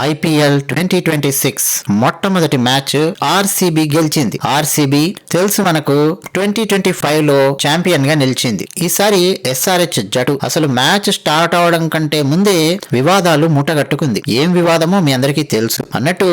IPL 2026 మొట్టమొదటి match RCB గెలిచింది. RCB తెలుసు మనకు 2025 లో ఛాంపియన్ గా నిలిచింది. ఈసారి ఎస్ఆర్హెచ్ జట్టు అసలు మ్యాచ్ స్టార్ట్ అవడం కంటే ముందే వివాదాలు మూటగట్టుకుంది. ఏం వివాదమో మీ అందరికీ తెలుసు. అన్నట్టు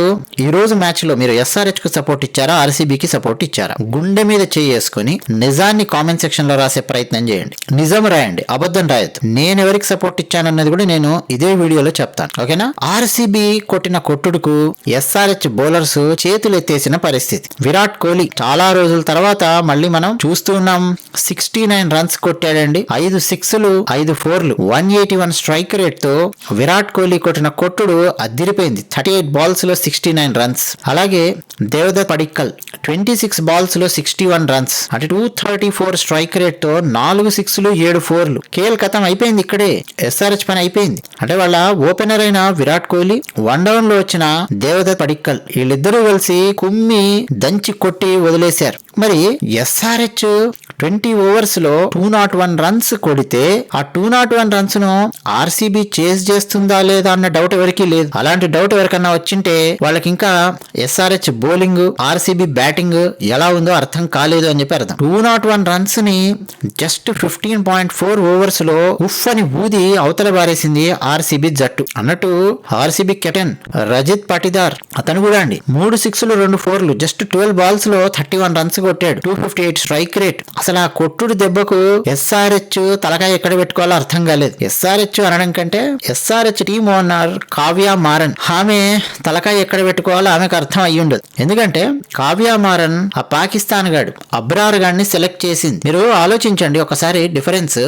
ఈ రోజు మ్యాచ్ లో మీరు ఎస్ఆర్హెచ్ కు సపోర్ట్ ఇచ్చారా, ఆర్సీబీకి సపోర్ట్ ఇచ్చారా? గుండె మీద చేసుకుని నిజాన్ని కామెంట్ సెక్షన్ లో రాసే ప్రయత్నం చేయండి. నిజం రాయండి, అబద్ధం రాయొద్దు. నేను ఎవరికి సపోర్ట్ ఇచ్చానన్నది కూడా నేను ఇదే వీడియోలో చెప్తాను, ఓకేనా? ఆర్సీబీ కొట్టిన కొట్టుడుకు ఎస్ఆర్హెచ్ బౌలర్స్ చేతులు ఎత్తేసిన పరిస్థితి. విరాట్ కోహ్లీ చాలా రోజుల తర్వాత మళ్ళీ మనం చూస్తూ ఉన్నాం. 69 రన్స్ కొట్టాడండి. 5 సిక్స్లు 5 ఫోర్లు 181 స్ట్రైక్ రేట్ తో విరాట్ కోహ్లీ కొట్టిన కొట్టుడు అదిరిపోయింది. 38 బాల్స్ లో 69 రన్స్. అలాగే దేవదత్ పడిక్కల్ 26 బాల్స్ లో 61 రన్స్, అంటే 234 స్ట్రైక్ రేట్ తో 4 సిక్స్లు 7 ఫోర్లు. కేల్ కథం అయిపోయింది. ఇక్కడే ఎస్ఆర్హెచ్ పని అయిపోయింది. అంటే వాళ్ళ ఓపెనర్ అయిన విరాట్ కోహ్లీ, వన్ డౌన్ లో వచ్చిన దేవదత్ పడిక్కల్, వీళ్ళిద్దరూ కలిసి కుమ్మి దంచి కొట్టి వదిలేశారు. మరి ఎస్ఆర్హెచ్ 20 ఓవర్స్ లో 201 రన్స్ కొడితే ఆ 201 రన్స్ ను ఆర్సీబీ చేజ్ చేస్తుందా లేదా అన్న డౌట్ ఎవరికి లేదు. అలాంటి డౌట్ ఎవరికన్నా వచ్చింటే వాళ్ళకి ఇంకా ఎస్ఆర్హెచ్ బౌలింగ్, ఆర్సీబీ బ్యాటింగ్ ఎలా ఉందో అర్థం కాలేదు అని చెప్పి అర్థం. 201 రన్స్ ని జస్ట్ 15.4 ఓవర్స్ లో ఉఫ్ అని ఊది అవతల బారేసింది ఆర్సీబీ జట్టు. అన్నట్టు ఆర్సీబీ కెప్టెన్ రజిత్ పాటిదార్, అతను కూడా అండి 3 సిక్స్లు 2 ఫోర్లు జస్ట్ 12 బాల్స్ లో 31 రన్స్ కొట్టాడు. 258 స్ట్రైక్ రేట్. అసలు ఆ కొట్టుడు దెబ్బకు ఎస్ఆర్హెచ్ తలకాయ ఎక్కడ పెట్టుకోవాలో అర్థం కాలేదు. ఎస్ఆర్హెచ్ అనడం కంటే SRH team owner Kavya Maran, ఆమె తలకాయ ఎక్కడ పెట్టుకోవాలో ఆమెకు అర్థం అయ్యి ఉండదు. ఎందుకంటే కావ్య మారన్ ఆ పాకిస్తాన్ గాడు అబ్రార్ గాడిని సెలెక్ట్ చేసింది. మీరు ఆలోచించండి ఒకసారి డిఫరెన్స్.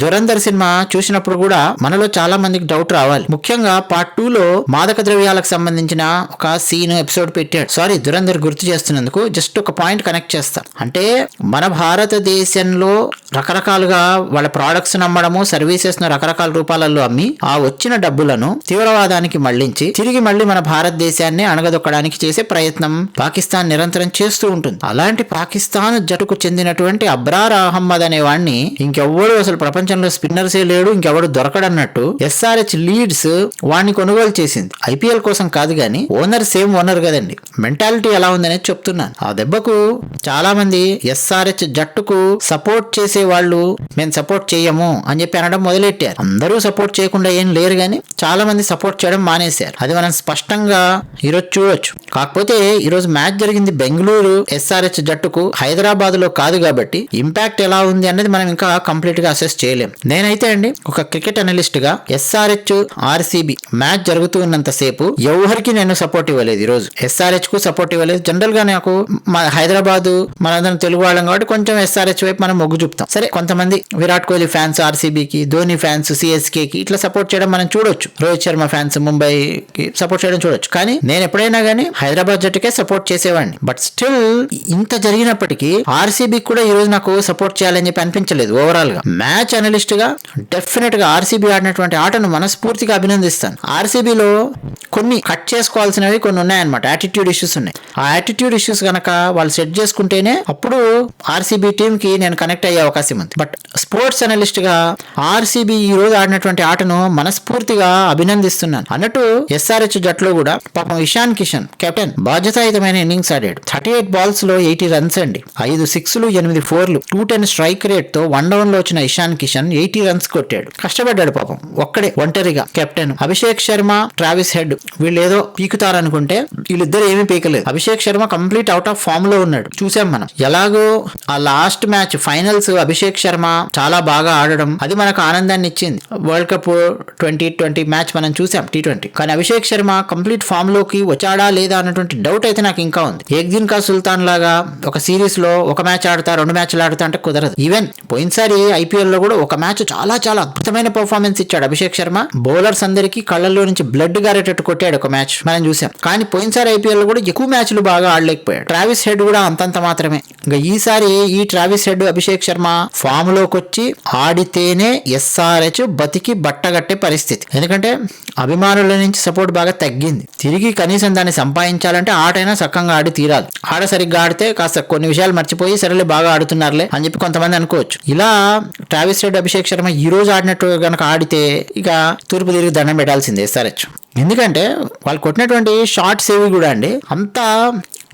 దురంధర్ సినిమా చూసినప్పుడు కూడా మనలో చాలా మందికి డౌట్ రావాలి. ముఖ్యంగా పార్ట్ 2 లో మాదక ద్రవ్యాలకు సంబంధించిన ఒక సీన్ ఎపిసోడ్ పెట్టాడు. సారీ, దురంధర్ గుర్తు చేస్తున్నందుకు జస్ట్ ఒక పాయింట్ కనెక్ట్ చేస్తా. అంటే మన భారతదేశంలో రకరకాలుగా వాళ్ళ ప్రొడక్ట్స్ అమ్మడము, సర్వీసెస్ ను రకరకాల రూపాలలో అమ్మి ఆ వచ్చిన డబ్బులను తీవ్రవాదానికి మళ్లించి తిరిగి మళ్ళీ మన భారతదేశాన్ని అణగదొక్కడానికి చేసే ప్రయత్నం పాకిస్తాన్ నిరంతరం చేస్తూ ఉంటుంది. అలాంటి పాకిస్తాన్ జట్టుకు చెందినటువంటి అబ్రార్ అహ్మద్ అనే వాడిని ఇంకెవ్వడు అసలు ప్రపంచంలో స్పిన్నర్సే లేడు, ఇంకెవడు దొరకడన్నట్టు ఎస్ఆర్హెచ్ లీడ్స్ వాడిని కొనుగోలు చేసింది. ఐపీఎల్ కోసం కాదు గాని ఓనర్ సేమ్ ఓనర్ కదండి. మెంటాలిటీ ఎలా ఉందనేది చెప్తున్నాను. ఆ దెబ్బకు చాలా మంది ఎస్ఆర్హెచ్ జట్టుకు సపోర్ట్ చేసే వాళ్ళు మేము సపోర్ట్ చేయము అని చెప్పి అనడం మొదలెట్టారు. అందరూ సపోర్ట్ చేయకుండా ఏం లేరు గాని చాలా మంది సపోర్ట్ చేయడం మానేశారు. అది మనం స్పష్టంగా ఈరోజు చూడొచ్చు. కాకపోతే ఈరోజు మ్యాచ్ జరిగింది బెంగళూరు ఎస్ఆర్హెచ్ జట్టుకు, హైదరాబాద్ లో కాదు కాబట్టి ఇంపాక్ట్ ఎలా ఉంది అనేది మనం ఇంకా కంప్లీట్ గా అసెస్ చేయలేం. నేనైతే అండి ఒక క్రికెట్ అనలిస్ట్ గా ఎస్ఆర్హెచ్ ఆర్సీబీ మ్యాచ్ జరుగుతూ ఉన్నంత సేపు ఎవరికి నేను సపోర్ట్ ఇవ్వలేదు. ఈ రోజు ఎస్ఆర్హెచ్ కు సపోర్ట్ ఇవ్వలేదు. జనరల్ గా నాకు హైదరాబాద్ మనందరం తెలుగు వాళ్ళం కాబట్టి కొంచెం ఎస్ఆర్హెచ్ వైపు మనం మొగ్గు చూపుతాం. సరే, కొంతమంది విరాట్ కోహ్లీ ఫ్యాన్స్ ఆర్సీబీకి, ధోని ఫ్యాన్స్ సిఎస్కేకి ఇట్లా సపోర్ట్ చేయడం మనం చూడొచ్చు. రోహిత్ శర్మ ఫ్యాన్స్ ముంబైకి సపోర్ట్ చేయడం చూడొచ్చు. కానీ నేను ఎప్పుడైనా గానీ హైదరాబాద్ జట్టుకే సపోర్ట్ చేసేవాడిని. బట్ స్టిల్ ఇంత జరిగినప్పటికీ ఆర్సీబీకి కూడా ఈ రోజు నాకు సపోర్ట్ చేయాలని చెప్పి అనిపించలేదు. ఓవరాల్ గా మ్యాచ్ అనలిస్ట్ గా డెఫినెట్ గా ఆర్సీబీ ఆడినటువంటి ఆటను మనస్ఫూర్తిగా అభినందిస్తాను. ఆర్సీబీలో కొన్ని కట్ చేసుకోవాల్సినవి కొన్ని ఉన్నాయన్నమాట. యాటిట్యూడ్ ఇష్యూస్ ఉన్నాయి. ఆ యాటిట్యూడ్ ఇష్యూస్ గనక వాళ్ళు సెట్ చేసుకుంటేనే అప్పుడు ఆర్సీబీ టీమ్ కి నేను కనెక్ట్ అయ్యే అవకాశం ఉంది. బట్ స్పోర్ట్స్ అనలిస్ట్ గా ఆర్సీబీ ఈ రోజు ఆడినటువంటి ఆటను మనస్ఫూర్తిగా అభినందిస్తున్నాను. అన్నట్టు ఎస్ఆర్హెచ్ జట్టులో కూడా పాపం ఇషాన్ కిషన్ కెప్టెన్ బాధ్యతాయుతమైన ఇన్నింగ్స్ ఆడాడు. 38 బాల్స్ లో 80 రన్స్ అండి. 5 సిక్స్లు 8 ఫోర్లు 210 స్ట్రైక్ రేట్ తో వన్ డౌన్ లో వచ్చిన ఇషాన్ కిషన్ 80 రన్స్ కొట్టాడు. కష్టపడ్డాడు పాపం ఒక్కడే ఒంటరిగా. Captain Abhishek Sharma, Travis Head వీళ్ళు ఏదో పీకుతారనుకుంటే వీళ్ళిద్దరు ఏమీ పీకలేదు. Abhishek Sharma complete out of form లో ఉన్నాడు. చూసాం మనం. ఎలాగో ఆ last match finals Abhishek Sharma చాలా బాగా ఆడడం అది మనకు ఆనందాన్ని ఇచ్చింది. వరల్డ్ కప్ 2020 మ్యాచ్ మనం చూసాం, T20. కానీ అభిషేక్ శర్మ కంప్లీట్ ఫామ్ లోకి వచ్చాడా లేదా అన్నటువంటి డౌట్ అయితే నాకు ఇంకా ఉంది. ఏక్దిన్ కా సుల్తాన్ లాగా ఒక సిరీస్ లో ఒక మ్యాచ్ ఆడతా 2 మ్యాచ్లు ఆడతా అంటే కుదరదు. ఈవెన్ పోయినసారి ఐపీఎల్ లో కూడా ఒక మ్యాచ్ చాలా చాలా అద్భుతమైన పర్ఫార్మెన్స్ ఇచ్చాడు అభిషేక్ శర్మ. బౌలర్స్ అందరికీ కళ్ళల్లో నుంచి బ్లడ్ గారేటట్టు కొట్టాడు ఒక మ్యాచ్ మనం చూసాం. కానీ పోయినసారి ఐపీఎల్ లో కూడా ఎక్కువ మ్యాచ్లు బాగా ఆడలేకపోయాడు. ట్రావిస్ హెడ్ కూడా అంతంత మాత్రమే. ఇంకా ఈసారి ఈ Travis Head, Abhishek Sharma form లోకి వచ్చి ఆడితేనే ఎస్ఆర్హెచ్ బతికి బట్టగట్టే పరిస్థితి. ఎందుకంటే అభిమానుల నుంచి సపోర్ట్ బాగా తగ్గింది. తిరిగి కనీసం దాన్ని సంపాదించాలంటే ఆటైనా సక్కంగా ఆడి తీరాలి. ఆడ సరిగ్గా ఆడితే కాస్త కొన్ని విషయాలు మర్చిపోయి సరేలే బాగా ఆడుతున్నారులే అని చెప్పి కొంతమంది అనుకోవచ్చు. ఇలా ట్రావిస్ హెడ్, అభిషేక్ శర్మ ఈ రోజు ఆడినట్టు కనుక ఆడితే ఇక తూర్పు తిరిగి దండం పెట్టాల్సిందే ఎస్ఆర్హెచ్. ఎందుకంటే వాళ్ళు కొట్టినటువంటి షాట్స్ ఏవి కూడా అండి అంతా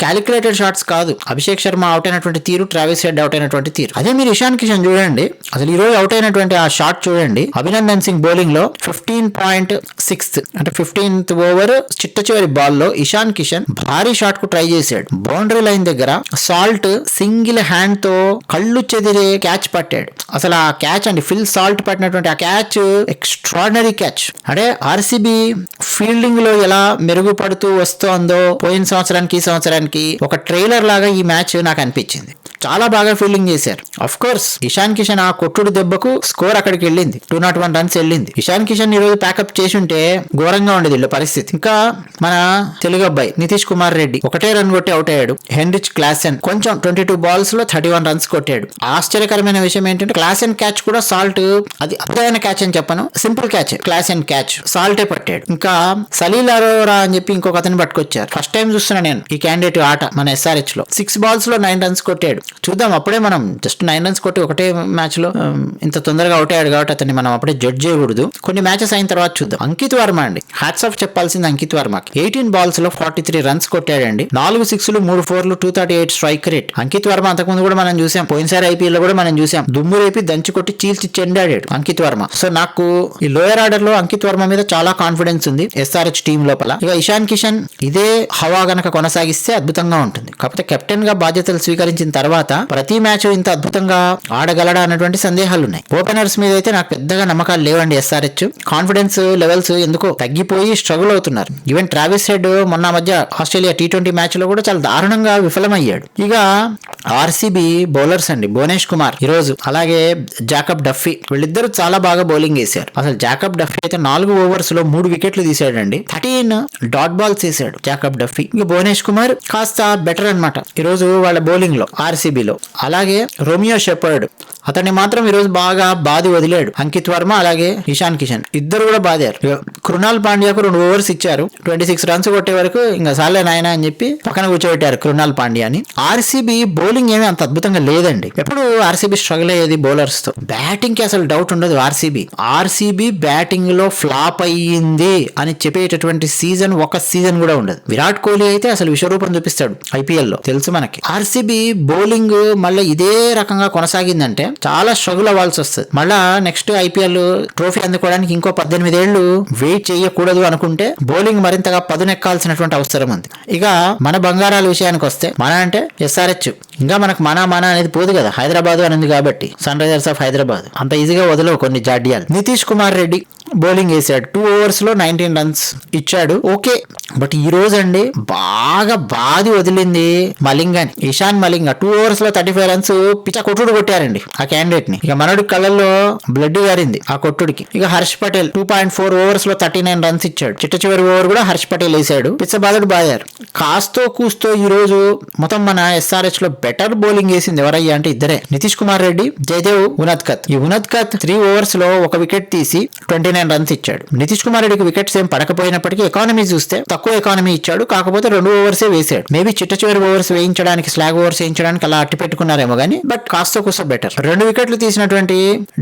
క్యాలిక్యులేటెడ్ షాట్స్ కాదు. అభిషేక్ శర్మ అవుట్ అయినటువంటి తీరు, ట్రావిస్ హెడ్ అవుట్ అయినటువంటి తీరు. అదే మీరు ఇషాన్ కిషన్ చూడండి, అసలు ఈ రోజు అవుట్ అయినటువంటి ఆ షాట్ చూడండి. అభినందన్ సింగ్ బౌలింగ్ లో 15.6 అంటే 15th ఓవర్ చిట్ట చివరి బాల్ లో ఇషాన్ కిషన్ భారీ షాట్ కు ట్రై చేశాడు. బౌండరీ లైన్ దగ్గర సాల్ట్ సింగిల్ హ్యాండ్ తో కళ్ళు చెదిరే క్యాచ్ పట్టాడు. అసలు ఆ క్యాచ్ అండి, ఫిల్ సాల్ట్ పట్టినటువంటి ఆ క్యాచ్ ఎక్స్ట్రాడినరీ క్యాచ్. అంటే ఆర్సీబీ ఫీల్డింగ్ లో ఎలా మెరుగుపడుతూ వస్తోందో పోయిన సంవత్సరానికి ఈ సంవత్సరానికి ఒక ట్రైలర్ లాగా ఈ మ్యాచ్ నాకు అనిపించింది. చాలా బాగా ఫీల్డింగ్ చేశారు. అఫ్ కోర్స్ ఇషాన్ కిషన్ ఆ కొట్టుడు దెబ్బకు స్కోర్ అక్కడికి వెళ్ళింది, 201 రన్స్ వెళ్ళింది. ఇషాన్ కిషన్ ఈ రోజు ప్యాకప్ చేసి ఉంటే ఘోరంగా ఉండేది వీళ్ళ పరిస్థితి. ఇంకా మన తెలుగు అబ్బాయి నితీష్ కుమార్ రెడ్డి ఒకటే రన్ కొట్టి అవుట్ అయ్యాడు. హెన్రిచ్ క్లాసెన్ కొంచెం 22 బాల్స్ లో 31 రన్స్ కొట్టాడు. ఆశ్చర్యకరమైన విషయం ఏంటంటే క్లాసెన్ క్యాచ్ కూడా సాల్ట్, అది అద్భుతమైన క్యాచ్ అని చెప్పను, సింపుల్ క్యాచ్. క్లాసెన్ క్యాచ్ సాల్టే పట్టాడు. ఇంకా సలీల్ అరోరా అని చెప్పి ఇంకొక అతను పట్టుకొచ్చారు. ఫస్ట్ టైం చూస్తున్నా నేను ఈ క్యాండిడేట్ ఆట మన ఎస్ఆర్హెచ్ లో. 6 balls లో 9 రన్స్ కొట్టాడు. చూద్దాం, అప్పుడే మనం జస్ట్ 9 రన్స్ కొట్టి ఒకటే మ్యాచ్ లో ఇంత తొందరగా అవుట్ అయ్యాడు కాబట్టి అతన్ని మనం అప్పుడే జడ్జ్ చేయకూడదు. కొన్ని మ్యాచెస్ అయిన తర్వాత చూద్దాం. అంకిత్ వర్మ అండి, హ్యాట్స్ ఆఫ్ చెప్పాల్సింది అంకిత్ వర్మకి. 18 balls లో 43 రన్స్ కొట్టాడండి. 4 6లు 3 4లు 238 స్ట్రైక్ రేట్. అంకిత్ వర్మ అంతకుముందు కూడా మనం చూసాం, పోయినసారి ఐపీఎల్ లో కూడా మనం చూసాం, దుమ్ము రేపి దంచి కొట్టి చీల్చి చెండాడాడు అంకిత్ వర్మ. సో నాకు ఈ లోయర్ ఆర్డర్ లో అంకిత్ వర్మ మీద చాలా కాన్ఫిడెన్స్ ఉంది ఎస్ఆర్హెచ్ టీం లోపల. ఇక ఇషాన్ కిషన్ ఇదే హవా గనక కొనసాగిస్తే అద్భుతంగా ఉంటుంది. కాకపోతే కెప్టెన్ గా బాధ్యతలు స్వీకరించిన తర్వాత ప్రతి మ్యాచ్ ఇంత అద్భుతంగా ఆడగలడా అన్నటువంటి సందేహాలు ఉన్నాయి. ఓపెనర్స్ మీద అయితే నాకు పెద్దగా నమ్మకాలు లేవండి. ఎస్ఆర్హెచ్ కాన్ఫిడెన్స్ లెవెల్స్ ఎందుకో తగ్గిపోయి స్ట్రగుల్ అవుతున్నారు. ఈవెన్ ట్రావిస్ హెడ్ మొన్న మధ్య ఆస్ట్రేలియా T20 మ్యాచ్ లో కూడా చాలా దారుణంగా విఫలమయ్యాడు. ఇక ఆర్సీబీ బౌలర్స్ అండి, భువనేష్ కుమార్ ఈ రోజు, అలాగే జాకబ్ డఫీ, వీళ్ళిద్దరూ చాలా బాగా బౌలింగ్ వేశారు. అసలు జాకబ్ డఫీ అయితే 4 overs లో 3 వికెట్లు తీసాడండి. 13 డాట్ బాల్స్ వేసాడు జాకబ్ డఫీ. ఇక భువనేష్ కుమార్ కాస్త బెటర్ అన్నమాట ఈ రోజు వాళ్ళ బౌలింగ్ లో ఆర్సీబీలో. అలాగే రోమియో షెపర్డ్, అతన్ని మాత్రం ఈరోజు బాగా బాది వదిలాడు. అంకిత్ వర్మ అలాగే ఇషాన్ కిషన్ ఇద్దరు కూడా బాదారు. కృణాల్ పాండ్యాకు 2 overs ఇచ్చారు, 26 రన్స్ కొట్టే వరకు ఇంకా సాలే నాయన అని చెప్పి పక్కన కూర్చోబెట్టారు కృణాల్ పాండ్యాని. ఆర్సీబీ బౌలింగ్ ఏమీ అంత అద్భుతంగా లేదండి. ఎప్పుడు ఆర్సీబీ స్ట్రగుల్ అయ్యేది బౌలర్స్ తో. బ్యాటింగ్ కి అసలు డౌట్ ఉండదు. ఆర్సీబీ బ్యాటింగ్ లో ఫ్లాప్ అయ్యింది అని చెప్పేటటువంటి సీజన్ ఒక సీజన్ కూడా ఉండదు. విరాట్ కోహ్లీ అయితే అసలు విశ్వరూపం చూపిస్తాడు ఐపీఎల్ లో, తెలుసు మనకి. ఆర్సీబీ బౌలింగ్ మళ్ళీ ఇదే రకంగా కొనసాగిందంటే చాలా స్ట్రగుల్ అవ్వాల్సి వస్తుంది. మళ్ళా నెక్స్ట్ ఐపీఎల్ ట్రోఫీ అందుకోవడానికి ఇంకో 18 ఏళ్లు వెయిట్ చేయకూడదు అనుకుంటే బౌలింగ్ మరింతగా పదునెక్కాల్సినటువంటి అవసరం ఉంది. ఇక మన బంగారాల విషయానికి వస్తే, మన అంటే ఎస్ఆర్హెచ్, ఇంకా మనకు మన అనేది పోదు కదా, హైదరాబాద్ అనేది కాబట్టి సన్ రైజర్స్ ఆఫ్ హైదరాబాద్ అంత ఈజీగా వదలవు కొన్ని జాడ్యాలు. నితీష్ కుమార్ రెడ్డి బౌలింగ్ వేసాడు, 2 overs లో 19 రన్స్ ఇచ్చాడు, ఓకే. బట్ ఈ రోజు అండి బాగా బాది వదిలింది మలింగాని, ఇషాన్ మలింగ. 2 overs లో 35 రన్స్ పిచ్చ కొట్టుడు కొట్టారండి ఆ క్యాండిడేట్ ని. ఇక మనోడి కళ్ళల్లో బ్లడ్ గారింది ఆ కొట్టుడికి. ఇక హర్ష్ పటేల్ 2.4 overs లో 39 రన్స్ ఇచ్చాడు. చిట్ట చివరి ఓవర్ కూడా హర్ష్ పటేల్ వేసాడు. పిచ్చ బాధడు బాదారు. కాస్తో కూస్తో ఈ రోజు మొత్తం మన ఎస్ఆర్హెచ్ లో బెటర్ బౌలింగ్ వేసింది ఎవరయ్యా అంటే ఇద్దరే, నితీష్ కుమార్ రెడ్డి, జయదేవ్ ఉనద్కత్. ఈ ఉనద్కత్ 3 overs లో 1 వికెట్ తీసి 29 రన్స్ ఇచ్చాడు. నితీష్ కుమార్ రెడ్డికి వికెట్స్ ఏం పడకపోయినప్పటికీ ఎకానమీ చూస్తే తక్కువ ఎకానమీ ఇచ్చాడు. కాకపోతే 2 overs వేసాడు. మేబీ చిట్ట చివరి ఓవర్స్ వేయించడానికి, స్లాగ్ ఓవర్స్ వేయించడానికి అలా అట్టి పెట్టుకున్నారేమో గానీ, బట్ కాస్త కూస్త బెటర్. 2 వికెట్లు తీసినటువంటి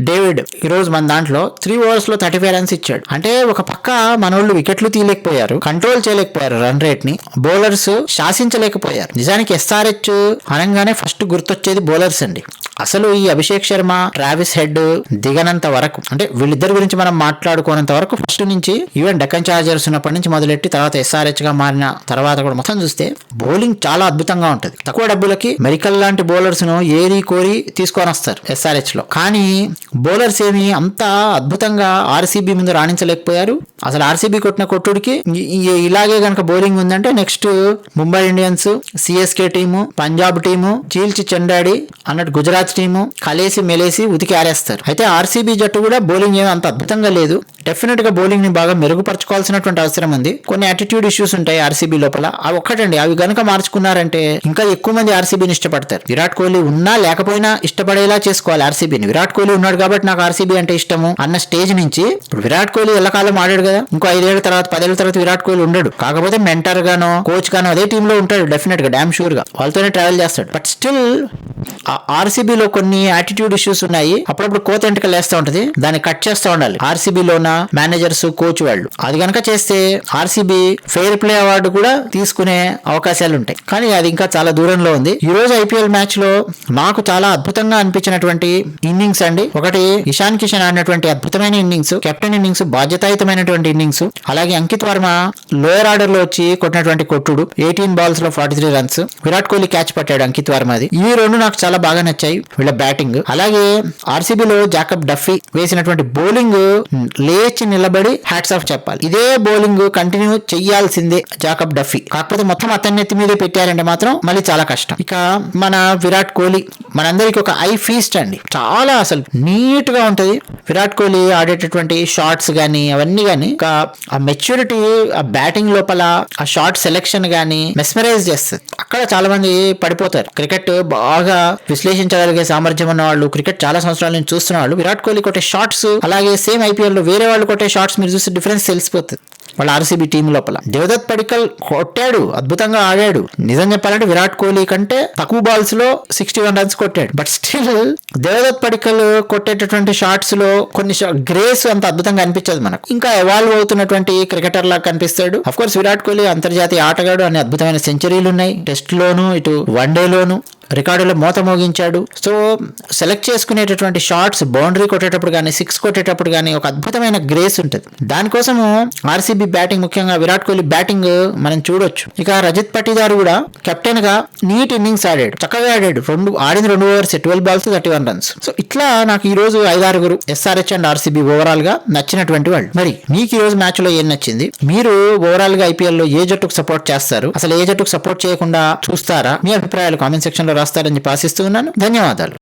డేవిడ్ ఈ రోజు మన దాంట్లో 3 overs లో 35 రన్స్ ఇచ్చాడు. అంటే ఒక పక్క మనోళ్ళు వికెట్లు తీయలేకపోయారు, కంట్రోల్ చేయలేకపోయారు రన్ రేట్ ని, బౌలర్స్ శాసించలేకపోయారు. నిజానికి ఎస్ఆర్హెచ్ అనగానే ఫస్ట్ గుర్తొచ్చేది బౌలర్స్ అండి. అసలు ఈ అభిషేక్ శర్మ, ట్రావిస్ హెడ్ దిగనంత వరకు, అంటే వీళ్ళిద్దరి గురించి మనం మాట్లాడుకోనంత వరకు ఫస్ట్ నుంచి, ఈవెన్ డెక్కన్ చార్జర్స్ ఉన్నప్పటి నుంచి మొదలెట్టి తర్వాత ఎస్ఆర్హెచ్ గా మారిన తర్వాత కూడా మొత్తం చూస్తే బౌలింగ్ చాలా అద్భుతంగా ఉంటుంది. తక్కువ డబ్బులకి మెరికల్ లాంటి బౌలర్స్ ను ఏరి కోరి తీసుకొని వస్తారు ఎస్ఆర్హెచ్ లో. కానీ బౌలర్స్ ఏమి అంత అద్భుతంగా ఆర్సీబీ ముందు రాణించలేకపోయారు. అసలు ఆర్సీబీ కొట్టిన కొట్టుడికి ఇలాగే గనక బౌలింగ్ ఉందంటే next Mumbai Indians, CSK team, Punjab team చీల్చి చెండాడి అన్నట్టు గుజరాత్ టీము కలేసి మెలేసి ఉతికి ఆరేస్తారు. అయితే ఆర్సీబీ జట్టు కూడా బౌలింగ్ ఏమీ అంత అద్భుతంగా లేదు. డెఫినెట్ గా బౌలింగ్ ని బాగా మెరుగుపరచుకోవాల్సినటువంటి అవసరం ఉంది. కొన్ని యాటిట్యూడ్ ఇష్యూస్ ఉంటాయి ఆర్సీబీ లోపల, అవి ఒక్కటండి. అవి గనక మార్చుకున్నారంటే ఇంకా ఎక్కువ మంది ఆర్సీబీని ఇష్టపడతారు. విరాట్ కోహ్లీ ఉన్నా లేకపోయినా ఇష్టపడేలా చేసుకోవాలి ఆర్సీబీని. విరాట్ కోహ్లీ ఉన్నాడు కాబట్టి నాకు ఆర్సీబీ అంటే ఇష్టము అన్న స్టేజ్ నుంచి ఇప్పుడు విరాట్ కోహ్లీ ఎల్లకాలం ఆడాడు కదా, ఇంకో 5 ఏళ్ల తర్వాత 10 ఏళ్ల తర్వాత విరాట్ కోహ్లీ ఉండడు. కాకపోతే మెంటర్ గానో కోచ్ గానో అదే టీమ్ లో ఉంటాడు డెఫినెట్ గా, డామ్ షూర్ గా వాళ్ళతోనే ట్రావెల్ చేస్తాడు. బట్ స్టిల్ ఆర్సీబీలో కొన్ని యాటిట్యూడ్ ఇష్యూస్ ఉన్నాయి. అప్పుడప్పుడు కోత ఎంటకలు వేస్తూ ఉంటది, దాన్ని కట్ చేస్తూ ఉండాలి ఆర్సీబీలోన మేనేజర్స్ కోచ్ వాళ్ళు. అది కనుక చేస్తే ఆర్సీబీ ఫెయిర్ ప్లే అవార్డు కూడా తీసుకునే అవకాశాలు ఉంటాయి. కానీ అది ఇంకా చాలా దూరంలో ఉంది. ఈ రోజు ఐపీఎల్ మ్యాచ్ లో నాకు చాలా అద్భుతంగా అనిపించినటువంటి ఇన్నింగ్స్ అండి. ఒకటి ఇషాన్ కిషన్ ఆడినటువంటి అద్భుతమైన ఇన్నింగ్స్, కెప్టెన్ ఇన్నింగ్స్, బాధ్యతాయుతమైనటువంటి ఇన్నింగ్స్. అలాగే అంకిత్ వర్మ లోయర్ ఆర్డర్ లో వచ్చి కొట్టినటువంటి కొట్టుడు 18 బాల్స్ లో 43 రన్స్. విరాట్ కోహ్లీ క్యాచ్ పట్టాడు అంకిత్ వర్మది. ఈ రెండు నాకు చాలా బాగా నచ్చాయి వీళ్ళ బ్యాటింగ్. అలాగే ఆర్సీబీలో జాకబ్ డఫీ వేసినటువంటి బౌలింగ్ లేచి నిలబడి హ్యాట్స్ ఆఫ్ చెప్పాలి. ఇదే బౌలింగ్ కంటిన్యూ చెయ్యాల్సిందే జాకబ్ డఫీ. కాకపోతే మొత్తం అతన్ని ఎత్తి మీదే పెట్టారంటే మాత్రం మళ్ళీ చాలా కష్టం. ఇక మన విరాట్ కోహ్లీ మనందరికి ఒక ఐ ఫీస్ట్ అండి. చాలా అసలు నీట్ గా ఉంటది విరాట్ కోహ్లీ ఆడేటటువంటి షాట్స్ గానీ అవన్నీ గానీ. ఆ మెచ్యూరిటీ ఆ బ్యాటింగ్ లోపల ఆ షాట్ సెలెక్షన్ గానీ మెస్మరైజ్ చేస్తుంది. అక్కడ చాలా మంది పడిపోతారు. క్రికెట్ బాగా విశ్లేషించగలిగే సామర్థ్యం ఉన్న వాళ్ళు, క్రికెట్ చాలా సంవత్సరాల నుంచి చూస్తున్న వాళ్ళు విరాట్ కోహ్లీ కొట్టే షాట్స్, అలాగే సేమ్ ఐపీఎల్ లో వేరే వాళ్ళు కొట్టే షాట్స్ మీరు చూస్తే డిఫరెన్స్ తెలిసిపోతుంది వాళ్ళ ఆర్సీబీ టీం లోపల. దేవదత్ పడిక్కల్ కొట్టాడు, అద్భుతంగా ఆడాడు. నిజం చెప్పాలంటే విరాట్ కోహ్లీ కంటే తక్కువ బాల్స్ లో 61 రన్స్ కొట్టాడు. బట్ స్టిల్ దేవదత్ పడిక్కల్ కొట్టేటటువంటి షాట్స్ లో కొన్ని గ్రేస్ అంత అద్భుతంగా అనిపించదు మనకు. ఇంకా ఎవాల్వ్ అవుతున్నటువంటి క్రికెటర్ లాగా కనిపిస్తాడు. అఫ్ కోర్స్ విరాట్ కోహ్లీ అంతర్జాతీయ ఆటగాడు, అనే అద్భుతమైన సెంచరీలు ఉన్నాయి. టెస్ట్ లోను ఇటు వన్డేలోను రికార్డులో మోత మోగించాడు. సో సెలెక్ట్ చేసుకునేటటువంటి షాట్స్ బౌండరీ కొట్టేటప్పుడు కానీ 6 కొట్టేటప్పుడు కానీ ఒక అద్భుతమైన గ్రేస్ ఉంటుంది. దానికోసము ఆర్సీబీ బ్యాటింగ్, ముఖ్యంగా విరాట్ కోహ్లీ బ్యాటింగ్ మనం చూడొచ్చు. ఇక రజత్ పటీదార్ కూడా కెప్టెన్ గా నీట్ ఇన్నింగ్స్ ఆడాడు, చక్కగా ఆడాడు. ఆడిన 2 ఓవర్స్ 12 బాల్స్ 31 రన్స్. సో ఇట్లా నాకు ఈ రోజు 5-6 ఎస్ఆర్హెచ్ అండ్ ఆర్సీబీ ఓవరాల్ గా నచ్చినటువంటి వాళ్ళు. మరి మీకు ఈ రోజు మ్యాచ్ లో ఏం నచ్చింది? మీరు ఓవరాల్ గా ఐపీఎల్ లో ఏ జట్టుకు సపోర్ట్ చేస్తారు? అసలు ఏ జట్టుకు సపోర్ట్ చేయకుండా చూస్తారా? మీ అభిప్రాయాలు కామెంట్ సెక్షన్ లో రాస్తారని చెప్పి ఆశిస్తూ ఉన్నాను. ధన్యవాదాలు.